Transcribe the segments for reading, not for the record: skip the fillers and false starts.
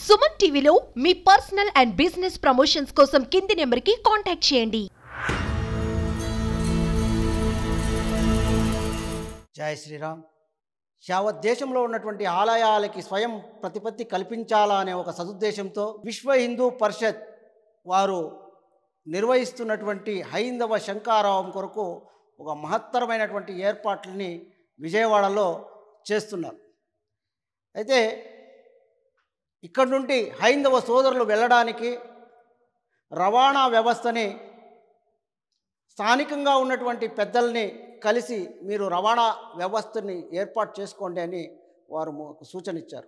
సుమన్ టీవీలో మీ personal and business promotions కోసం కింది నెంబర్కి కాంటాక్ట్ చేయండి. జై శ్రీరామ్. యావత్ దేశంలో ఉన్నటువంటి ఆలయాలకి స్వయం ప్రతిపత్తి కల్పించాలా అనే ఒక సదుద్దేశంతో విశ్వ హిందూ పరిషత్ వారు నిర్వహిస్తున్నటువంటి హైందవ శంఖారావం కొరకు ఒక మహత్తరమైనటువంటి ఏర్పాట్లని విజయవాడలో చేస్తున్నారు. అయితే ఇక్కడి నుండి హైందవ సోదరులు వెళ్ళడానికి రవాణా వ్యవస్థని స్థానికంగా ఉన్నటువంటి పెద్దల్ని కలిసి మీరు రవాణా వ్యవస్థని ఏర్పాటు చేసుకోండి అని వారు మాకు సూచన ఇచ్చారు.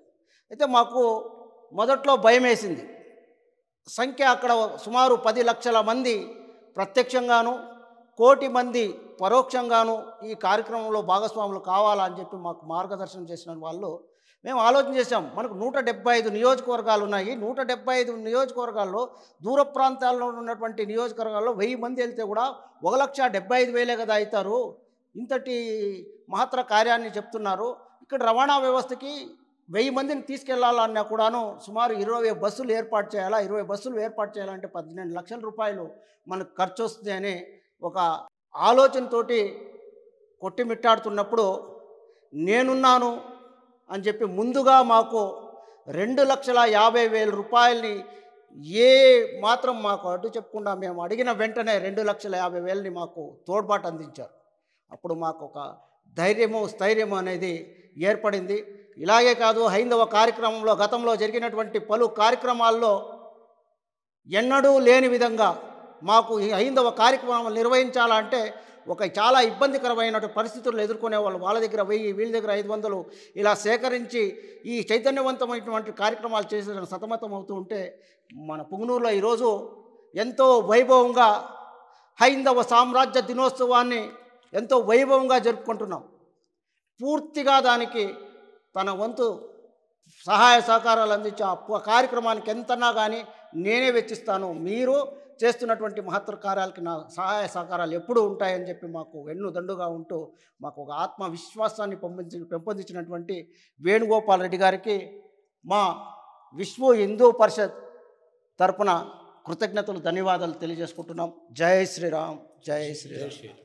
అయితే మాకు మొదట్లో భయం వేసింది. సంఖ్య అక్కడ సుమారు 10 లక్షల మంది ప్రత్యక్షంగాను 1 కోటి మంది పరోక్షంగాను ఈ కార్యక్రమంలో భాగస్వాములు కావాలా అని చెప్పి మాకు మార్గదర్శనం చేసిన వాళ్ళు మేము ఆలోచన చేశాం. మనకు 175 నియోజకవర్గాలు ఉన్నాయి. 175 నియోజకవర్గాల్లో దూర ప్రాంతాల్లో ఉన్నటువంటి నియోజకవర్గాల్లో 1000 మంది వెళ్తే కూడా 1,75,000 కదా అవుతారు. ఇంతటి మహత్తర కార్యాన్ని చెప్తున్నారు. ఇక్కడ రవాణా వ్యవస్థకి 1000 మందిని తీసుకెళ్లాలన్నా కూడాను సుమారు 20 బస్సులు ఏర్పాటు చేయాలా. 20 బస్సులు ఏర్పాటు చేయాలంటే 18 లక్షల రూపాయలు మనకు ఖర్చు వస్తుంది అనే ఒక ఆలోచనతోటి కొట్టిమిట్టాడుతున్నప్పుడు నేనున్నాను అని చెప్పి ముందుగా మాకు 2,50,000 రూపాయలని ఏ మాత్రం మాకు అడ్డు చెప్పకుండా మేము అడిగిన వెంటనే 2,50,000ని మాకు తోడ్పాటు అందించారు. అప్పుడు మాకు ఒక ధైర్యము స్థైర్యము అనేది ఏర్పడింది. ఇలాగే కాదు, హైందవ కార్యక్రమంలో గతంలో జరిగినటువంటి పలు కార్యక్రమాల్లో ఎన్నడూ లేని విధంగా మాకు ఈ హైందవ కార్యక్రమం నిర్వహించాలంటే ఒక చాలా ఇబ్బందికరమైన పరిస్థితులను ఎదుర్కొనే వాళ్ళు. వాళ్ళ దగ్గర 1000, వీళ్ళ దగ్గర 500 ఇలా సేకరించి ఈ చైతన్యవంతమైనటువంటి కార్యక్రమాలు చేసే సతమతం అవుతూ ఉంటే మన పుంగనూరులో ఈరోజు ఎంతో వైభవంగా హైందవ సామ్రాజ్య దినోత్సవాన్ని ఎంతో వైభవంగా జరుపుకుంటున్నాం. పూర్తిగా దానికి తన వంతు సహాయ సహకారాలు అందించే ఆ కార్యక్రమానికి ఎంతన్నా కానీ నేనే వెచ్చిస్తాను. మీరు చేస్తున్నటువంటి మహత్తర కార్యాలకి నా సహాయ సహకారాలు ఎప్పుడూ ఉంటాయని చెప్పి మాకు వెన్నుదండుగా ఉంటూ మాకు ఒక ఆత్మవిశ్వాసాన్ని పెంపొందించినటువంటి వేణుగోపాల్ రెడ్డి గారికి మా విశ్వ హిందూ పరిషత్ తరపున కృతజ్ఞతలు, ధన్యవాదాలు తెలియజేసుకుంటున్నాం. జై శ్రీరామ్. జై శ్రీరామ్.